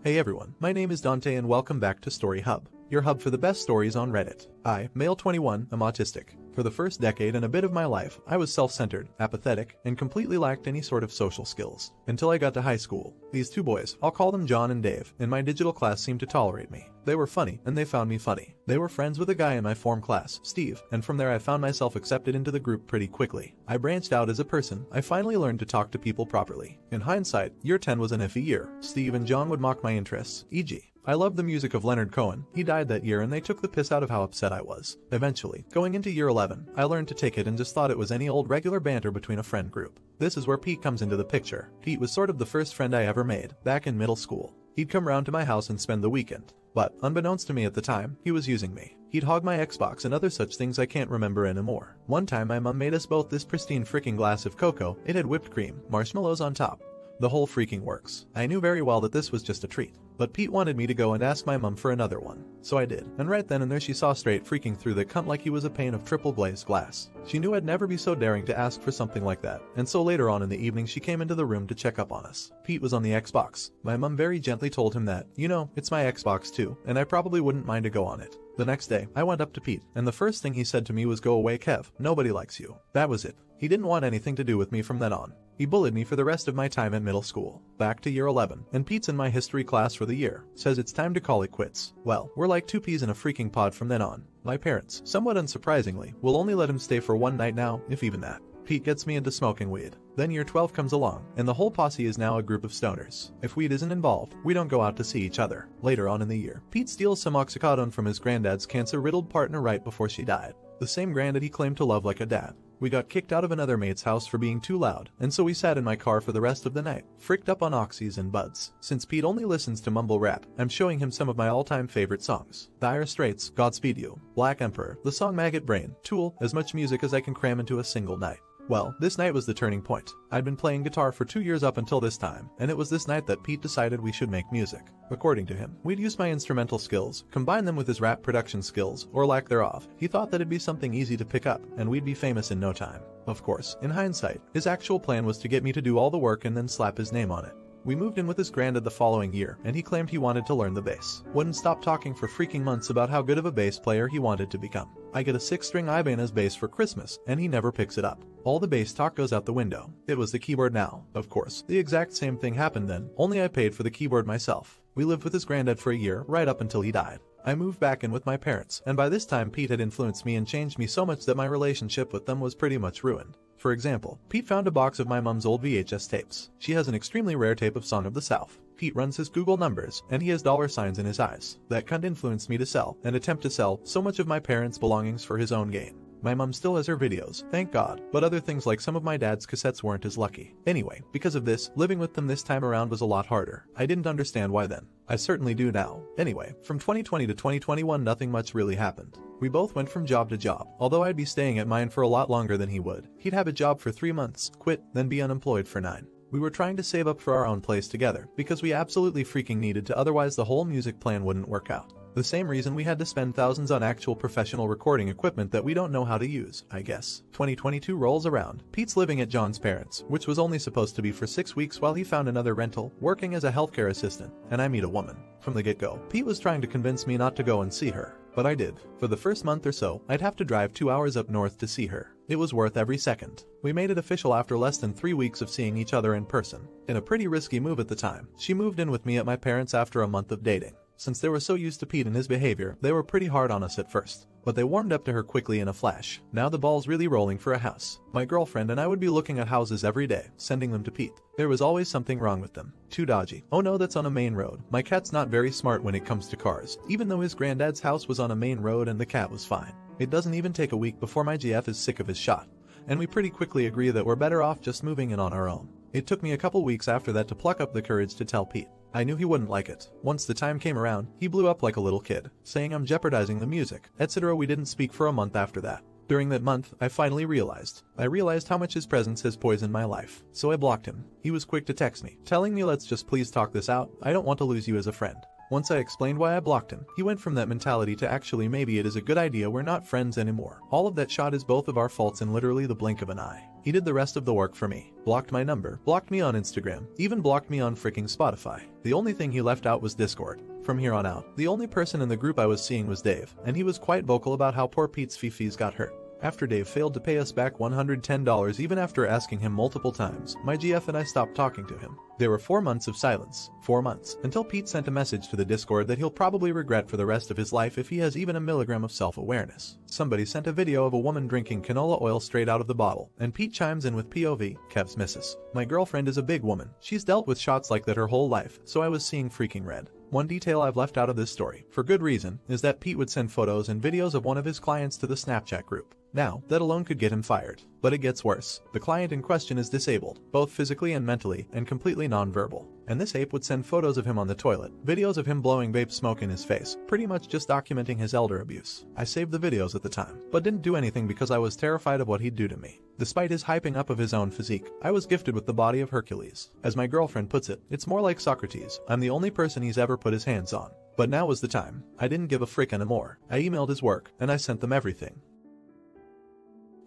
Hey everyone, my name is Dante and welcome back to Story Hub, your hub for the best stories on Reddit. I, male 21, am autistic. For the first decade and a bit of my life, I was self-centered, apathetic, and completely lacked any sort of social skills. Until I got to high school. These two boys, I'll call them John and Dave, in my digital class seemed to tolerate me. They were funny, and they found me funny. They were friends with a guy in my form class, Steve, and from there I found myself accepted into the group pretty quickly. I branched out as a person. I finally learned to talk to people properly. In hindsight, year 10 was an iffy year. Steve and John would mock my interests, e.g. I loved the music of Leonard Cohen. He died that year and they took the piss out of how upset I was. Eventually, going into year 11, I learned to take it and just thought it was any old regular banter between a friend group. This is where Pete comes into the picture. Pete was sort of the first friend I ever made, back in middle school. He'd come round to my house and spend the weekend. But, unbeknownst to me at the time, he was using me. He'd hog my Xbox and other such things I can't remember anymore. One time my mom made us both this pristine freaking glass of cocoa. It had whipped cream, marshmallows on top. The whole freaking works. I knew very well that this was just a treat. But Pete wanted me to go and ask my mom for another one. So I did. And right then and there she saw straight freaking through the cunt like he was a pane of triple glazed glass. She knew I'd never be so daring to ask for something like that. And so later on in the evening she came into the room to check up on us. Pete was on the Xbox. My mom very gently told him that, you know, it's my Xbox too, and I probably wouldn't mind to go on it. The next day, I went up to Pete, and the first thing he said to me was, "Go away, Kev, nobody likes you." That was it. He didn't want anything to do with me from then on. He bullied me for the rest of my time in middle school. Back to year 11, and Pete's in my history class for the year. Says it's time to call it quits. Well, we're like two peas in a freaking pod from then on. My parents, somewhat unsurprisingly, will only let him stay for one night now, if even that. Pete gets me into smoking weed. Then year 12 comes along, and the whole posse is now a group of stoners. If weed isn't involved, we don't go out to see each other. Later on in the year, Pete steals some oxycodone from his granddad's cancer-riddled partner right before she died. The same granddad he claimed to love like a dad. We got kicked out of another mate's house for being too loud, and so we sat in my car for the rest of the night, fricked up on oxys and buds. Since Pete only listens to mumble rap, I'm showing him some of my all-time favorite songs. Dire Straits, Godspeed You, Black Emperor, the song Maggot Brain, Tool, as much music as I can cram into a single night. Well, this night was the turning point. I'd been playing guitar for 2 years up until this time, and it was this night that Pete decided we should make music. According to him, we'd use my instrumental skills, combine them with his rap production skills, or lack thereof. He thought that it'd be something easy to pick up, and we'd be famous in no time. Of course, in hindsight, his actual plan was to get me to do all the work and then slap his name on it. We moved in with his granddad the following year, and he claimed he wanted to learn the bass. Wouldn't stop talking for freaking months about how good of a bass player he wanted to become. I get a 6-string Ibanez bass for Christmas, and he never picks it up. All the bass talk goes out the window. It was the keyboard now. Of course, the exact same thing happened then, only I paid for the keyboard myself. We lived with his granddad for a year, right up until he died. I moved back in with my parents, and by this time Pete had influenced me and changed me so much that my relationship with them was pretty much ruined. For example, Pete found a box of my mom's old VHS tapes. She has an extremely rare tape of Song of the South. Pete runs his Google numbers, and he has $signs in his eyes. That cunt influenced me to sell, and attempt to sell, so much of my parents' belongings for his own gain. My mom still has her videos, thank God, but other things like some of my dad's cassettes weren't as lucky. Anyway, because of this, living with them this time around was a lot harder. I didn't understand why then. I certainly do now. Anyway, from 2020 to 2021 nothing much really happened. We both went from job to job, although I'd be staying at mine for a lot longer than he would. He'd have a job for 3 months, quit, then be unemployed for 9. We were trying to save up for our own place together, because we absolutely freaking needed to, otherwise the whole music plan wouldn't work out. The same reason we had to spend thousands on actual professional recording equipment that we don't know how to use, I guess. 2022 rolls around. Pete's living at John's parents', which was only supposed to be for 6 weeks while he found another rental, working as a healthcare assistant, and I meet a woman. From the get-go, Pete was trying to convince me not to go and see her. But I did. For the first month or so, I'd have to drive 2 hours up north to see her. It was worth every second. We made it official after less than 3 weeks of seeing each other in person. In a pretty risky move at the time, she moved in with me at my parents' after a month of dating. Since they were so used to Pete and his behavior, they were pretty hard on us at first. But they warmed up to her quickly in a flash. Now the ball's really rolling for a house. My girlfriend and I would be looking at houses every day, sending them to Pete. There was always something wrong with them. Too dodgy. Oh no, that's on a main road. My cat's not very smart when it comes to cars, even though his granddad's house was on a main road and the cat was fine. It doesn't even take a week before my GF is sick of his shot. And we pretty quickly agree that we're better off just moving in on our own. It took me a couple weeks after that to pluck up the courage to tell Pete. I knew he wouldn't like it. Once the time came around, he blew up like a little kid, saying I'm jeopardizing the music, etc. We didn't speak for a month after that. During that month, I finally realized how much his presence has poisoned my life. So I blocked him. He was quick to text me, telling me let's just please talk this out, I don't want to lose you as a friend. Once I explained why I blocked him, he went from that mentality to actually maybe it is a good idea we're not friends anymore. All of that shot is both of our faults in literally the blink of an eye. He did the rest of the work for me. Blocked my number, blocked me on Instagram, even blocked me on freaking Spotify. The only thing he left out was Discord. From here on out, the only person in the group I was seeing was Dave, and he was quite vocal about how poor Pete's fifis got hurt. After Dave failed to pay us back $110 even after asking him multiple times, my GF and I stopped talking to him. There were 4 months of silence. 4 months. Until Pete sent a message to the Discord that he'll probably regret for the rest of his life if he has even a milligram of self-awareness. Somebody sent a video of a woman drinking canola oil straight out of the bottle, and Pete chimes in with POV, Kev's missus. My girlfriend is a big woman. She's dealt with shots like that her whole life, so I was seeing freaking red. One detail I've left out of this story, for good reason, is that Pete would send photos and videos of one of his clients to the Snapchat group. Now, that alone could get him fired. But it gets worse. The client in question is disabled, both physically and mentally, and completely non-verbal. And this ape would send photos of him on the toilet, videos of him blowing vape smoke in his face, pretty much just documenting his elder abuse. I saved the videos at the time, but didn't do anything because I was terrified of what he'd do to me. Despite his hyping up of his own physique, I was gifted with the body of Hercules. As my girlfriend puts it, it's more like Socrates. I'm the only person he's ever put his hands on. But now was the time. I didn't give a frick anymore. I emailed his work, and I sent them everything.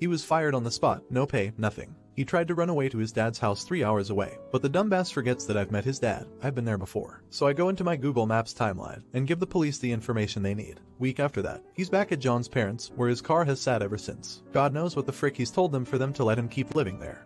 He was fired on the spot, no pay, nothing. He tried to run away to his dad's house 3 hours away, but the dumbass forgets that I've met his dad. I've been there before. So I go into my Google Maps timeline and give the police the information they need. Week after that, he's back at John's parents', where his car has sat ever since. God knows what the frick he's told them for them to let him keep living there.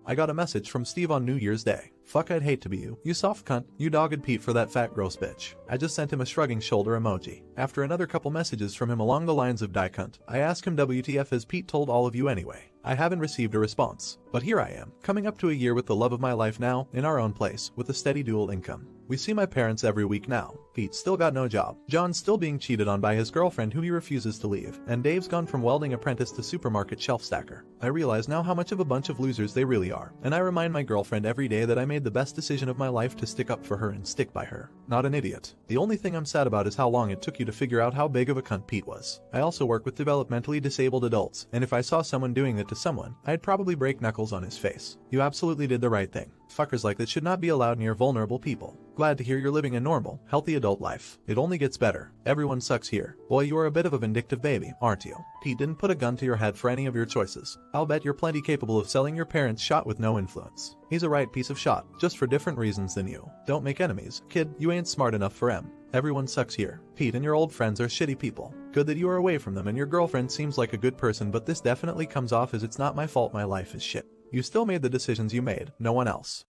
I got a message from Steve on New Year's Day. Fuck, I'd hate to be you. You soft cunt. You dogged Pete for that fat gross bitch. I just sent him a shrugging shoulder emoji. After another couple messages from him along the lines of die cunt, I asked him WTF has Pete told all of you anyway. I haven't received a response. But here I am, coming up to a year with the love of my life now, in our own place, with a steady dual income. We see my parents every week now. Pete's still got no job. John's still being cheated on by his girlfriend who he refuses to leave. And Dave's gone from welding apprentice to supermarket shelf stacker. I realize now how much of a bunch of losers they really are. And I remind my girlfriend every day that I made the best decision of my life to stick up for her and stick by her. Not an idiot. The only thing I'm sad about is how long it took you to figure out how big of a cunt Pete was. I also work with developmentally disabled adults, and if I saw someone doing that to someone, I'd probably break knuckles on his face. You absolutely did the right thing. Fuckers like that should not be allowed near vulnerable people. Glad to hear you're living a normal, healthy adult life. It only gets better. Everyone sucks here. Boy, you are a bit of a vindictive baby, aren't you? Pete didn't put a gun to your head for any of your choices. I'll bet you're plenty capable of selling your parents shot with no influence. He's a right piece of shot, just for different reasons than you. Don't make enemies. Kid, you ain't smart enough for em. Everyone sucks here. Pete and your old friends are shitty people. Good that you are away from them, and your girlfriend seems like a good person, but this definitely comes off as it's not my fault my life is shit. You still made the decisions you made, no one else.